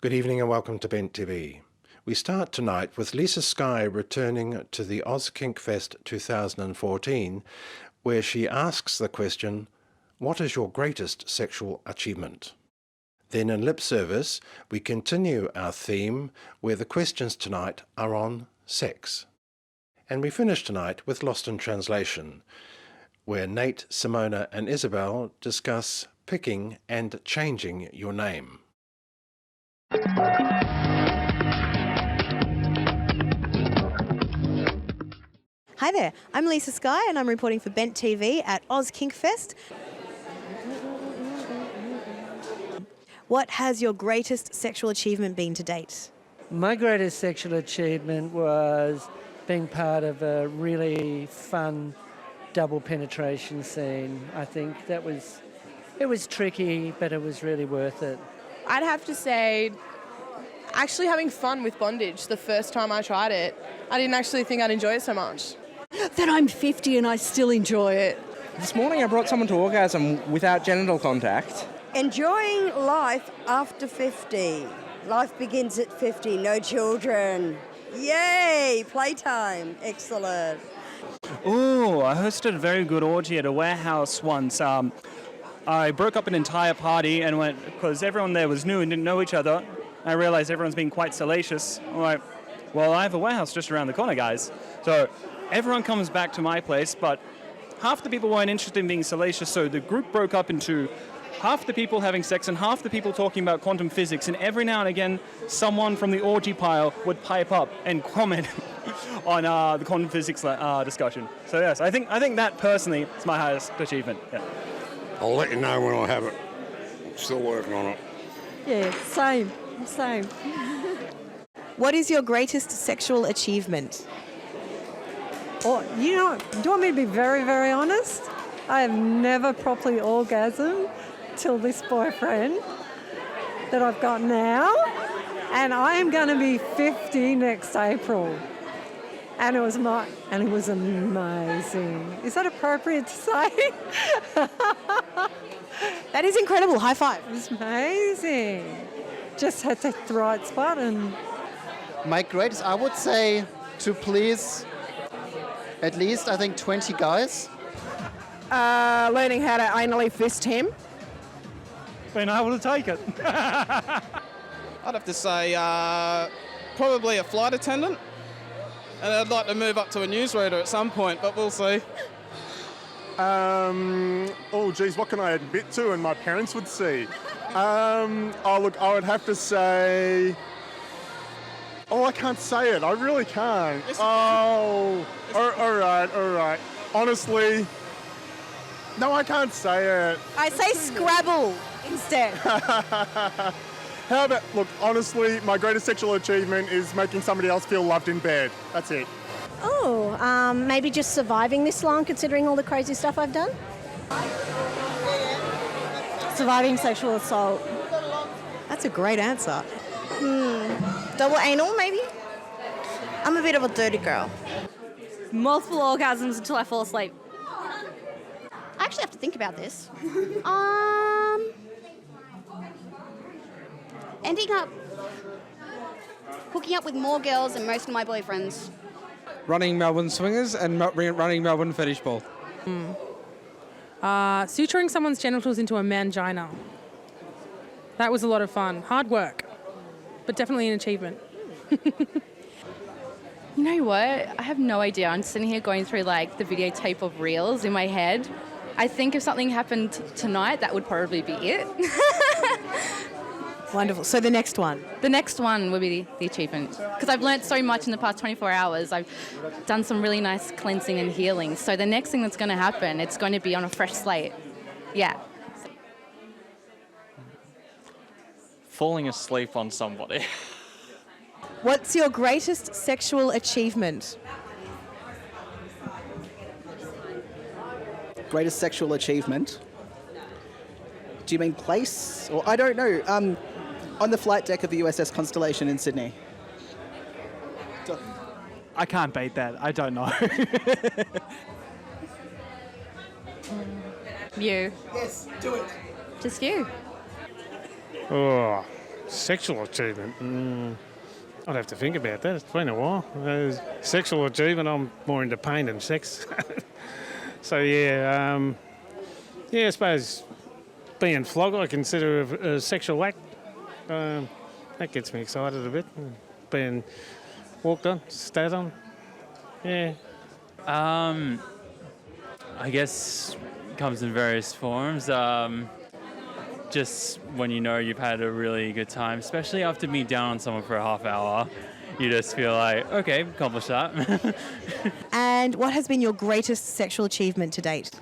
Good evening and welcome to Bent TV. We start tonight with Lisa-Skye returning to the Oz Kink Fest 2014, where she asks the question, what is your greatest sexual achievement? Then in lip service, we continue our theme where the questions tonight are on sex. And we finish tonight with Lost in Translation, where Nate, Simona and Isabelle discuss picking and changing your name. Hi there, I'm Lisa-Skye and I'm reporting for Bent TV at Oz Kink Fest. What has your greatest sexual achievement been to date? My greatest sexual achievement was being part of a really fun double penetration scene. I think it was tricky, but it was really worth it. I'd have to say actually having fun with bondage the first time I tried it. I didn't actually think I'd enjoy it so much. That I'm 50 and I still enjoy it. This morning I brought someone to orgasm without genital contact. Enjoying life after 50. Life begins at 50, no children. Yay, playtime, excellent. Oh, I hosted a very good orgy at a warehouse once. I broke up an entire party and went, because everyone there was new and didn't know each other. I realized everyone's being quite salacious. I'm like, well, I have a warehouse just around the corner, guys. So everyone comes back to my place, but half the people weren't interested in being salacious, so the group broke up into half the people having sex and half the people talking about quantum physics, and every now and again, someone from the orgy pile would pipe up and comment on the quantum physics discussion. So yes, I think that personally is my highest achievement. Yeah. I'll let you know when I have it. I'm still working on it. Yeah, same. What is your greatest sexual achievement? Or, do you want me to be very, very honest? I have never properly orgasmed till this boyfriend that I've got now, and I am going to be 50 next April. And it was amazing. Is that appropriate to say? That is incredible. High five. It was amazing. Just had to hit the right spot. And my greatest, I would say, to please at least, I think, 20 guys. Learning how to anally fist him. Being able to take it. I'd have to say probably a flight attendant. And I'd like to move up to a newsreader at some point, but we'll see. Oh, geez, what can I admit to and my parents would see? Look, I would have to say... Oh, I can't say it. I really can't. Oh, all right. Honestly, no, I can't say it. I say Scrabble instead. How about, look, honestly, my greatest sexual achievement is making somebody else feel loved in bed. That's it. Oh, maybe just surviving this long, considering all the crazy stuff I've done. Surviving sexual assault. That's a great answer. Double anal, maybe? I'm a bit of a dirty girl. Multiple orgasms until I fall asleep. I actually have to think about this. Ending up hooking up with more girls than most of my boyfriends. Running Melbourne Swingers and running Melbourne Fetish Ball. Suturing someone's genitals into a mangina. That was a lot of fun. Hard work, but definitely an achievement. You know what? I have no idea. I'm sitting here going through like the videotape of reels in my head. I think if something happened tonight, that would probably be it. Wonderful. So the next one? The next one would be the achievement. Because I've learnt so much in the past 24 hours. I've done some really nice cleansing and healing. So the next thing that's going to happen, it's going to be on a fresh slate. Yeah. Falling asleep on somebody. What's your greatest sexual achievement? Greatest sexual achievement? Do you mean place? Or I don't know. On the flight deck of the USS Constellation in Sydney. I can't beat that. I don't know. You. Yes, do it. Just you. Oh, Sexual achievement? I'd have to think about that. It's been a while. Sexual achievement, I'm more into pain than sex. So, I suppose being flogged I consider a sexual act. That gets me excited a bit. Being walked on, stat on. Yeah. I guess it comes in various forms. Just when you know you've had a really good time, especially after being down on someone for a half hour, you just feel like, okay, accomplished that. And what has been your greatest sexual achievement to date?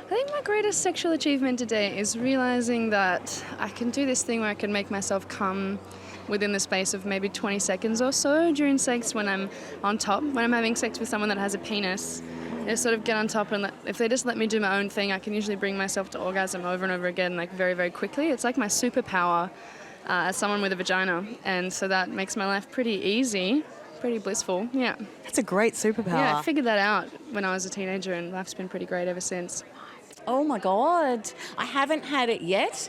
I think my greatest sexual achievement today is realising that I can do this thing where I can make myself come within the space of maybe 20 seconds or so during sex when I'm on top. When I'm having sex with someone that has a penis, I sort of get on top, and if they just let me do my own thing, I can usually bring myself to orgasm over and over again, like very, very quickly. It's like my superpower as someone with a vagina, and so that makes my life pretty easy, pretty blissful, yeah. That's a great superpower. Yeah, I figured that out when I was a teenager, and life's been pretty great ever since. Oh my God, I haven't had it yet,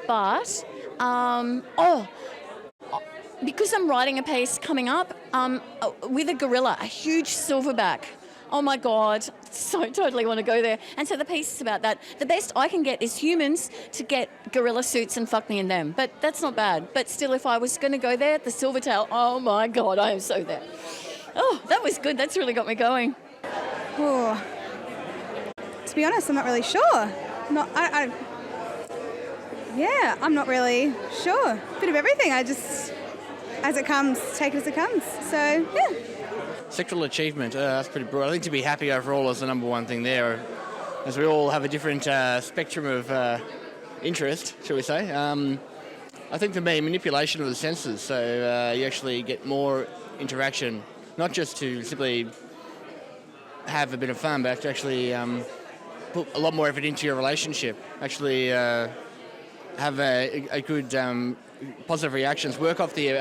but because I'm writing a piece coming up with a gorilla, a huge silverback. Oh my God, so totally want to go there. And so the piece is about that. The best I can get is humans to get gorilla suits and fuck me in them, but that's not bad. But still, if I was going to go there, the silvertail, oh my God, I am so there. Oh, that was good. That's really got me going. Oh. To be honest, I'm not really sure. I'm not really sure. Bit of everything. I just, as it comes, take it as it comes. So, yeah. Sexual achievement, that's pretty broad. I think to be happy overall is the number one thing there, as we all have a different spectrum of interest, shall we say. I think for me, manipulation of the senses, so you actually get more interaction, not just to simply have a bit of fun, but to actually put a lot more effort into your relationship, actually have a good positive reactions, work off the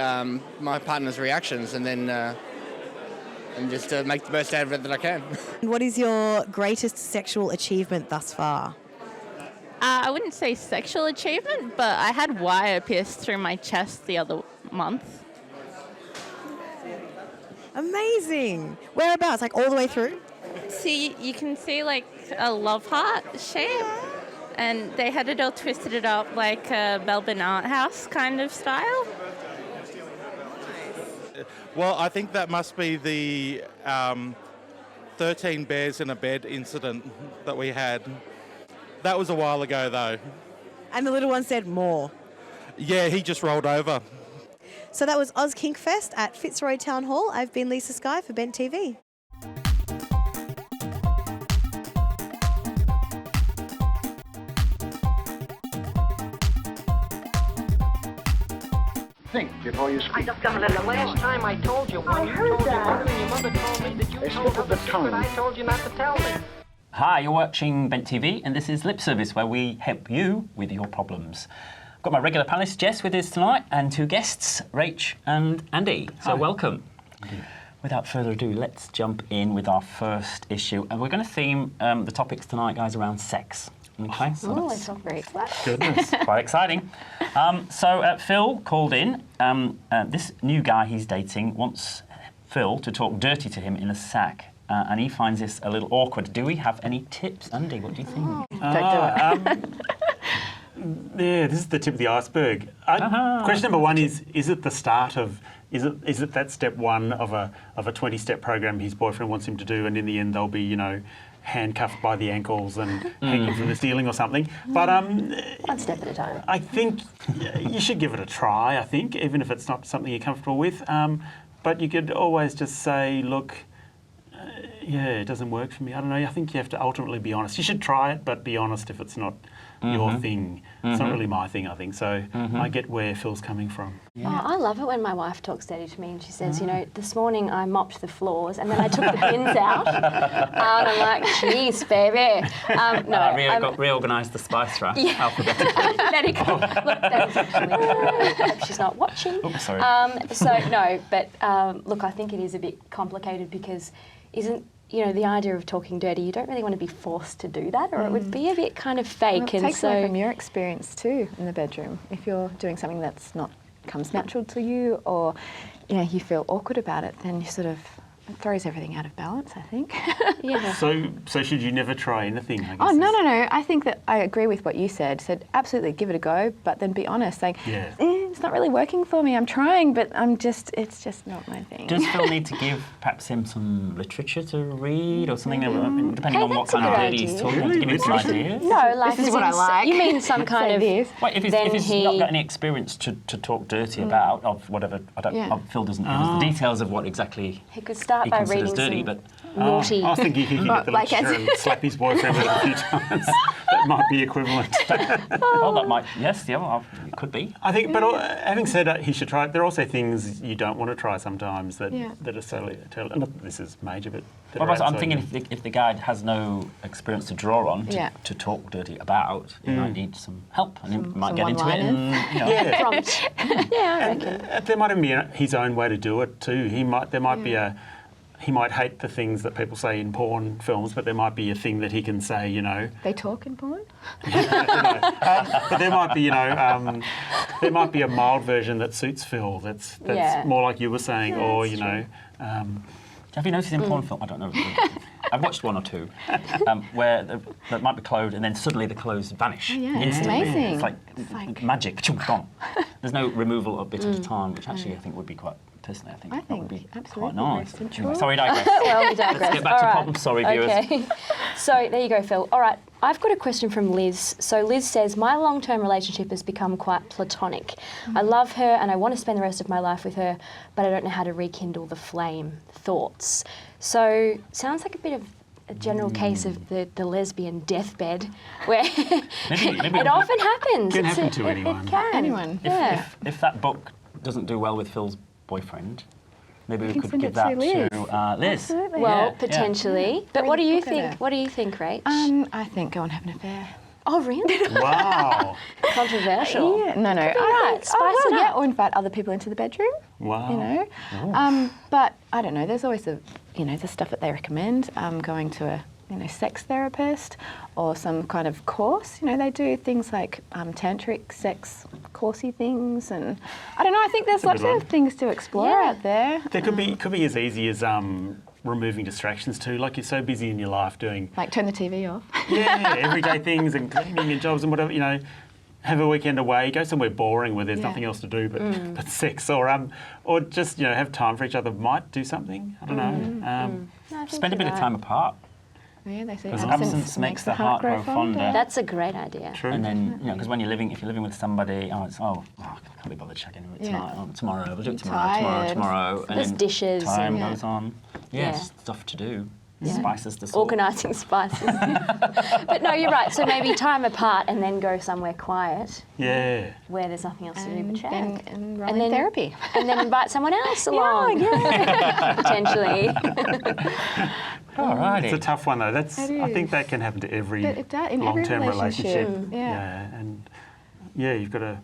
my partner's reactions, and then and just make the most out of it that I can. What is your greatest sexual achievement thus far? I wouldn't say sexual achievement, but I had wire pierced through my chest the other month. Amazing. Whereabouts? Like all the way through? So you can see like a love heart shape, and they had it all twisted it up like a Melbourne art house kind of style. Well, I think that must be the 13 bears in a bed incident that we had. That was a while ago, though. And the little one said more. Yeah, he just rolled over. So that was Oz Kink Fest at Fitzroy Town Hall. I've been Lisa-Skye for Bent TV. Think before you speak. I just got the last time I told you when you told your mother and your mother told me that you told other people that I told you not to tell me. Hi, you're watching Bent TV, and this is Lip Service, where we help you with your problems. I've got my regular panellist Jess with us tonight, and two guests, Rach and Andy. So Hi. welcome. Without further ado, let's jump in with our first issue, and we're going to theme the topics tonight, guys, around sex. Okay, so Oh, it's not great. goodness, quite exciting. So Phil called in. This new guy he's dating wants Phil to talk dirty to him in a sack, and he finds this a little awkward. Do we have any tips, Andy? What do you think? Yeah, this is the tip of the iceberg. Question number one is it the start of, is it that step one of a 20-step program his boyfriend wants him to do, and in the end they'll be, you know, handcuffed by the ankles and hanging from the ceiling or something. But one step at a time. I think you should give it a try, I think, even if it's not something you're comfortable with. But you could always just say, look, yeah, it doesn't work for me. I don't know. I think you have to ultimately be honest. You should try it, but be honest if it's not your thing. It's not really my thing, I think. So I get where Phil's coming from. Yeah. Oh, I love it when my wife talks dirty to me and she says, you know, this morning I mopped the floors and then I took the bins out. And I'm like, jeez, baby. Reorganised the spice rack alphabetically. Very cool. Look, that is actually, she's not watching. Oops, sorry. Look, I think it is a bit complicated because you know, the idea of talking dirty, you don't really want to be forced to do that, or it would be a bit kind of fake. Well, it takes away from your experience too in the bedroom if you're doing something that's not comes natural to you, or you feel awkward about it, then you sort of it throws everything out of balance, I think. Yeah. So should you never try anything, I guess? Oh, no. I think that I agree with what you said. Said, absolutely, give it a go, but then be honest, saying, it's not really working for me. I'm trying, but it's just not my thing. Does Phil need to give perhaps him some literature to read or something, depending on what kind of dirty he's talking, to give him some ideas? No, like this is what I like. You mean some kind of... Wait, if he's not got any experience to talk dirty about, of whatever, Phil doesn't know the details of what exactly he could start by reading dirty, some but naughty... I was thinking he could get the lecturer and slap his boyfriend with it a few times. That might be equivalent. Well, that might, yes, it could be. I think, but having said that, he should try it. There are also things you don't want to try sometimes that are totally... Not this is major, but... I'm thinking if the guy has no experience to draw on to talk dirty about, he might need some help, and he might get into it and, prompt. I reckon. There might even be his own way to do it too. There might be he might hate the things that people say in porn films, but there might be a thing that he can say, They talk in porn? But there might be, there might be a mild version that suits Phil. That's more like you were saying, or have you noticed in porn film? I don't know. I've watched one or two where that might be clothed and then suddenly the clothes vanish. It's amazing. It's like magic. Gone. There's no removal of bit at a time, which actually I think would be quite. Personally, I think that would be quite nice. Anyway, sorry, digress. Well, we digress. Let's get back to problem. Sorry, viewers. Okay. So there you go, Phil. All right, I've got a question from Liz. So Liz says, my long-term relationship has become quite platonic. I love her and I want to spend the rest of my life with her, but I don't know how to rekindle the flame. Thoughts? So sounds like a bit of a general case of the lesbian deathbed, where it often happens. It can happen to anyone. It can. Anyone. If that book doesn't do well with Phil's boyfriend, maybe we could give that to Liz. Absolutely. Well, potentially. But what do you think? What do you think, Rach? I think go and have an affair. Oh, really? Wow. Controversial. Yeah. No. Right. Spice it up. Or invite other people into the bedroom. Wow. But I don't know. There's always the stuff that they recommend. Going to a sex therapist or some kind of course. They do things like tantric sex coursey things, and I don't know. I think there's lots of things to explore out there. There could be as easy as removing distractions too. Like you're so busy in your life doing turn the TV off. Everyday things and cleaning and jobs and whatever. Have a weekend away, go somewhere boring where there's nothing else to do but sex, or just have time for each other. Might do something. I don't know. Spend a bit of time apart. Yeah, they say because absence makes the heart grow fonder. That's a great idea. True. And then, because when if you're living with somebody, I can't be bothered checking it tonight. Tomorrow, we'll do it tomorrow. There's and dishes. Time goes on. Stuff to do. Spices to sort. Organising spices. But no, you're right. So maybe time apart and then go somewhere quiet. Yeah. Where there's nothing else to do but chat. And then therapy. And then invite someone else along. Potentially. Alrighty. It's a tough one though. I think that can happen to every long-term relationship. And you've got to.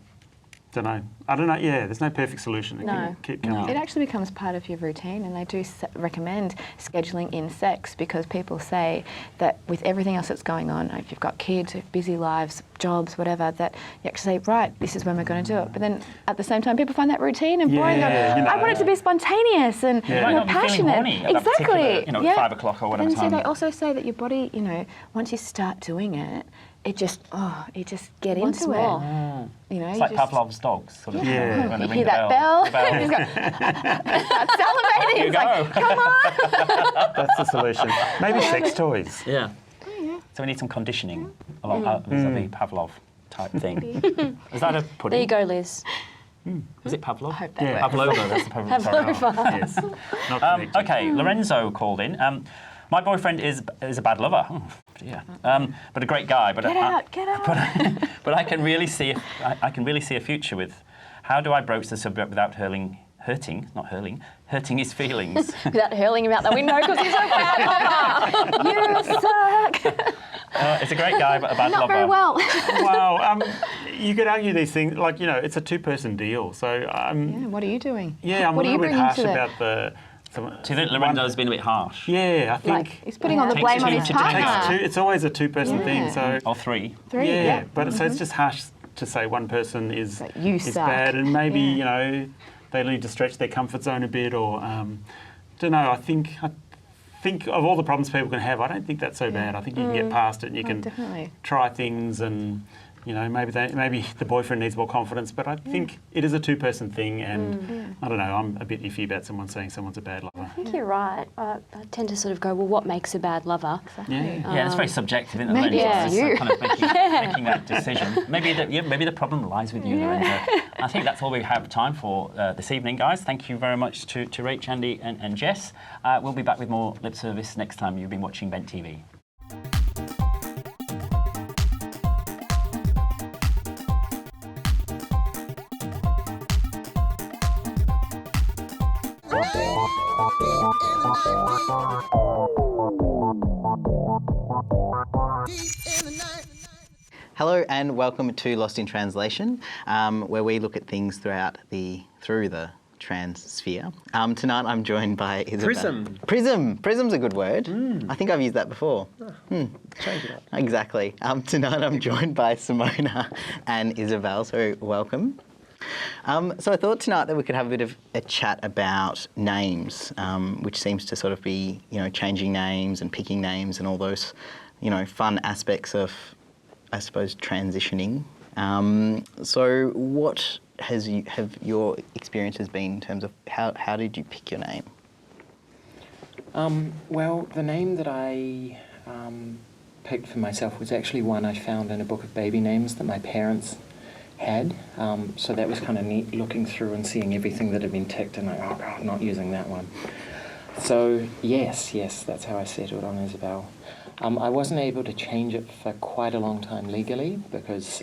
I don't know. Yeah, there's no perfect solution. It can keep coming. It actually becomes part of your routine, and they do recommend scheduling in sex because people say that with everything else that's going on, if you've got kids, busy lives, jobs, whatever, that you actually say, right, this is when we're going to do it. But then at the same time, people find that routine and boring. I want it to be spontaneous and passionate. Exactly. 5 o'clock or whatever and time. So they also say that your body, once you start doing it, you just get into it. It's like Pavlov's dogs, sort of. Yeah. When You they hear ring that the bell. He's Starts salivating. Here you He's go. like, come on. That's the solution. Maybe sex toys. Yeah. So we need some conditioning along vis-a-vis Pavlov type thing. Is that a pudding? There you go, Liz. Is it Pavlov? I hope that works. Pavlova, that's the Pavlova. Yes. Okay, Lorenzo called in. My boyfriend is a bad lover. Oh, dear. But a great guy. But get out. But I can really see a future with. How do I broach the subject without hurting his feelings? Without hurling him out the window because he's a bad lover. You suck. It's a great guy, but a bad lover. Not very well. Wow. You could argue these things like it's a two-person deal. So what are you doing? Yeah, I'm a little bit harsh about the. Do you think Lorenzo's been a bit harsh? Yeah, I think he's putting all the blame on his partner. It's always a two-person thing. So or three. Yeah, but so it's just harsh to say one person is you is suck. bad, and maybe you know they need to stretch their comfort zone a bit, or don't know. I think of all the problems people can have, I don't think that's so bad. I think you can get past it, and you can definitely try things, and you know maybe the boyfriend needs more confidence. But I think it is a two-person thing, and I don't know. I'm a bit iffy about someone saying someone's a bad lover. I think you're right. I tend to sort of go, well, what makes a bad lover? Yeah, it's very subjective, isn't it? Maybe it's you. Kind of making that decision. Maybe the problem lies with you, Lorenzo. I think that's all we have time for this evening, guys. Thank you very much to Rach, Andy, and Jess. We'll be back with more lip service next time you've been watching Bent TV. Hello and welcome to Lost in Translation, where we look at things through the trans sphere. Tonight I'm joined by Isabelle. Prism's a good word. I think I've used that before. Change it up. Exactly. Tonight I'm joined by Simona and Isabelle, so welcome. So I thought tonight that we could have a bit of a chat about names, which seems to sort of be, changing names and picking names and all those, fun aspects of, I suppose, transitioning. So what have your experiences been in terms of how did you pick your name? Well, the name that I picked for myself was actually one I found in a book of baby names that my parents had. So that was kind of neat, looking through and seeing everything that had been ticked and like, oh God, not using that one. So yes, that's how I settled on Isabelle. I wasn't able to change it for quite a long time legally because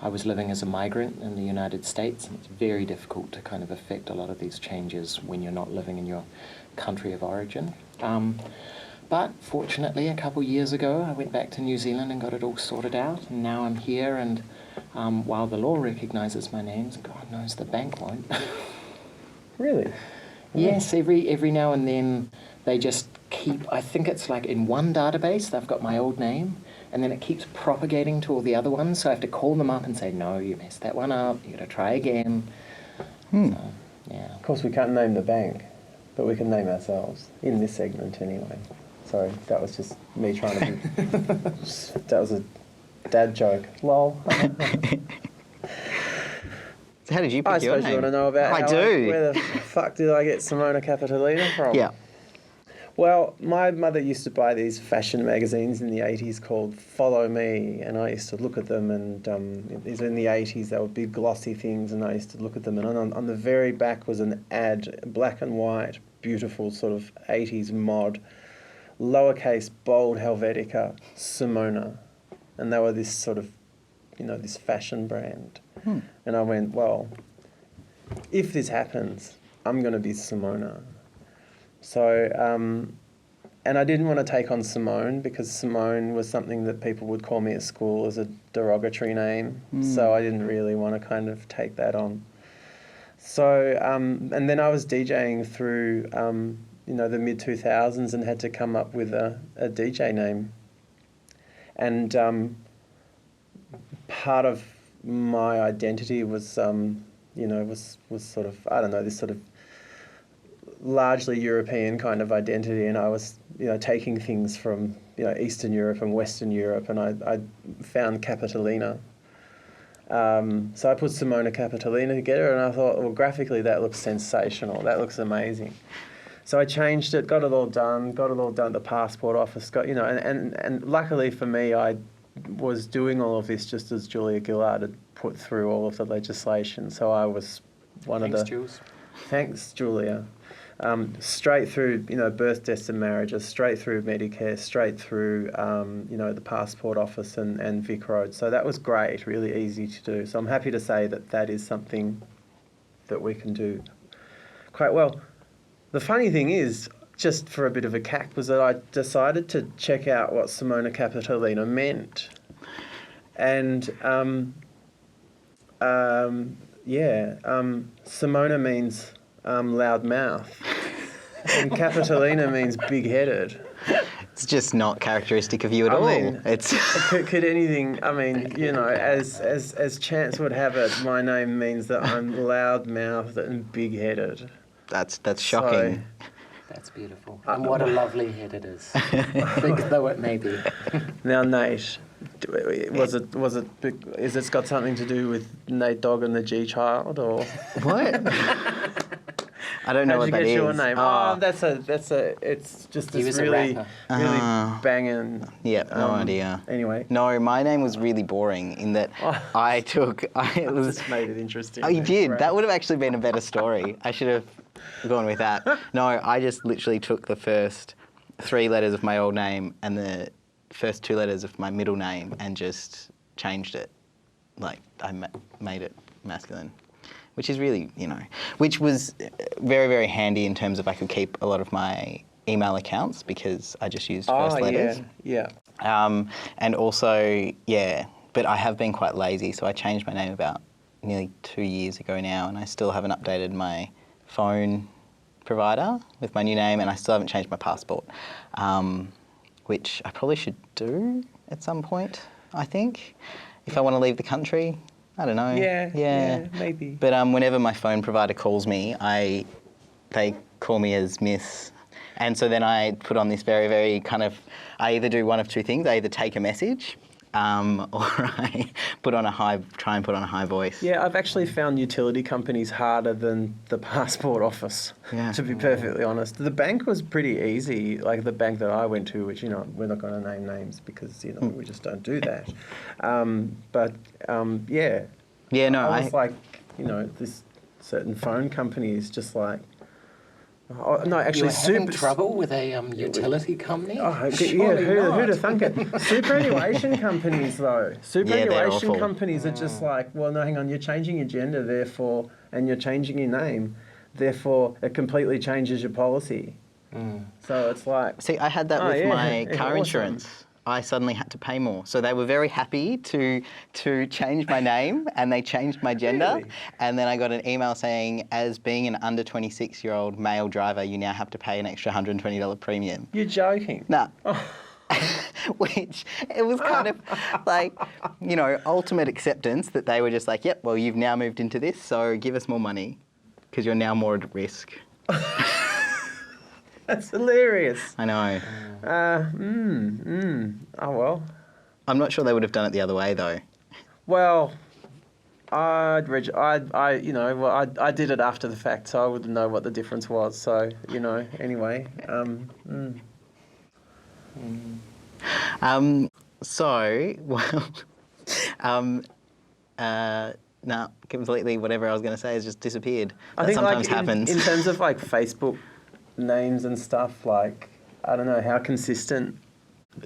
I was living as a migrant in the United States, and it's very difficult to kind of affect a lot of these changes when you're not living in your country of origin. But fortunately, a couple years ago, I went back to New Zealand and got it all sorted out, and now I'm here, and while the law recognises my names, God knows the bank won't. Really? Yes, every now and then they just keep, I think it's like in one database, they've got my old name, and then it keeps propagating to all the other ones, so I have to call them up and say, no, you messed that one up, you got to try again. So, yeah. Of course, we can't name the bank, but we can name ourselves, in this segment anyway. Sorry, that was just me trying to be... that was a dad joke. Lol. So how did you pick your name? I suppose you want to know about where the fuck did I get Simona Kapitolina from? Yeah. Well, my mother used to buy these fashion magazines in the 80s called Follow Me, and I used to look at them, and these were in the 80s, they were big glossy things, and I used to look at them, and on the very back was an ad, black and white, beautiful sort of 80s mod, lowercase, bold Helvetica, Simona. And they were this sort of, this fashion brand. And I went, well, if this happens, I'm going to be Simona. So, and I didn't want to take on Simone because Simone was something that people would call me at school as a derogatory name. So I didn't really want to kind of take that on. So, and then I was DJing through, the mid-2000s and had to come up with a DJ name. And part of my identity was, was sort of, I don't know, this sort of largely European kind of identity, and I was, taking things from, Eastern Europe and Western Europe, and I found Kapitolina. So I put Simona Kapitolina together, and I thought, well, graphically that looks sensational, that looks amazing. So I changed it, got it all done at the passport office, and luckily for me, I was doing all of this just as Julia Gillard had put through all of the legislation. So I was one of the... Thanks, Jules. Thanks, Julia. Straight through, birth, deaths and marriages, straight through Medicare, straight through, the passport office and Vic Road. So that was great, really easy to do. So I'm happy to say that that is something that we can do quite well. The funny thing is, just for a bit of a cack, was that I decided to check out what Simona Kapitolina meant. And, Simona means loud mouth, and Kapitolina means big-headed. It's just not characteristic of you at all. mean, It's could anything? I mean, you know, as chance would have it, my name means that I'm loud-mouthed and big-headed. That's shocking. So, That's beautiful. And what a lovely head it is, big though it may be. now, Nate, is it got something to do with Nate Dogg and the G Child, or what? I don't know what that is. How'd you get your name? Oh, it's just He this was a really rapper. banging. Yeah, no idea. Anyway. No, my name was really boring in that it was. Just made it interesting. Oh, you did? Right. That would have actually been a better story. I should have gone with that. No, I just literally took the first 3 letters of my old name and the first 2 letters of my middle name and just changed it. Like, I made it masculine. Which is really, which was very, very handy in terms of I could keep a lot of my email accounts because I just used first letters. Yeah. And also, but I have been quite lazy, so I changed my name about nearly 2 years ago now, and I still haven't updated my phone provider with my new name, and I still haven't changed my passport, which I probably should do at some point, I think, if I want to leave the country. I don't know. Yeah, maybe. But whenever my phone provider calls me, they call me as Miss. And so then I put on this very, very I either do one of 2 things. I either take a message or I try and put on a high voice. Yeah, I've actually found utility companies harder than the passport office, to be perfectly honest. The bank was pretty easy, like the bank that I went to, which, we're not going to name names because, we just don't do that. Yeah. Yeah, no, I was like, this certain phone company is just like, oh, no, actually, you were having trouble with a utility company? Oh, yeah, who'd have thunk it? Superannuation companies, though. Superannuation companies are just like, well, no, hang on, you're changing your gender, therefore, and you're changing your name, therefore, it completely changes your policy. So it's like... See, I had that with my car insurance. I suddenly had to pay more. So they were very happy to change my name and they changed my gender. Really? And then I got an email saying, as being an under 26-year-old male driver, you now have to pay an extra $120 premium. You're joking? No. Which, it was kind of like, ultimate acceptance that they were just like, yep, well, you've now moved into this, so give us more money because you're now more at risk. That's hilarious. I know. Oh, well. I'm not sure they would have done it the other way, though. Well, I did it after the fact, so I wouldn't know what the difference was. So, anyway. No, completely whatever I was going to say has just disappeared. I That think sometimes happens. In terms of Facebook names and stuff, I don't know, how consistent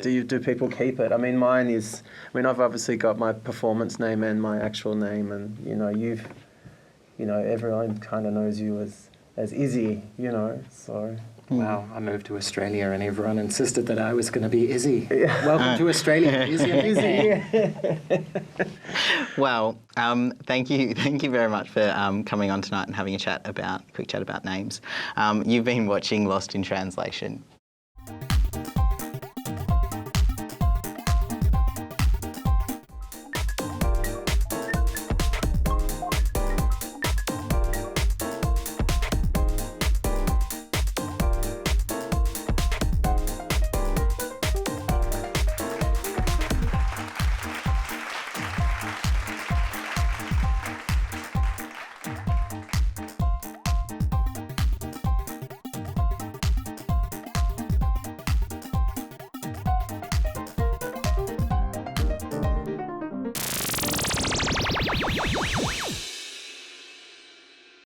do people keep it? I mean, I've obviously got my performance name and my actual name, and everyone kind of knows you as Izzy, so. Wow, I moved to Australia and everyone insisted that I was going to be Izzy. Welcome to Australia, Izzy. Well, thank you very much for coming on tonight and having a quick chat about names. You've been watching Lost in Translation.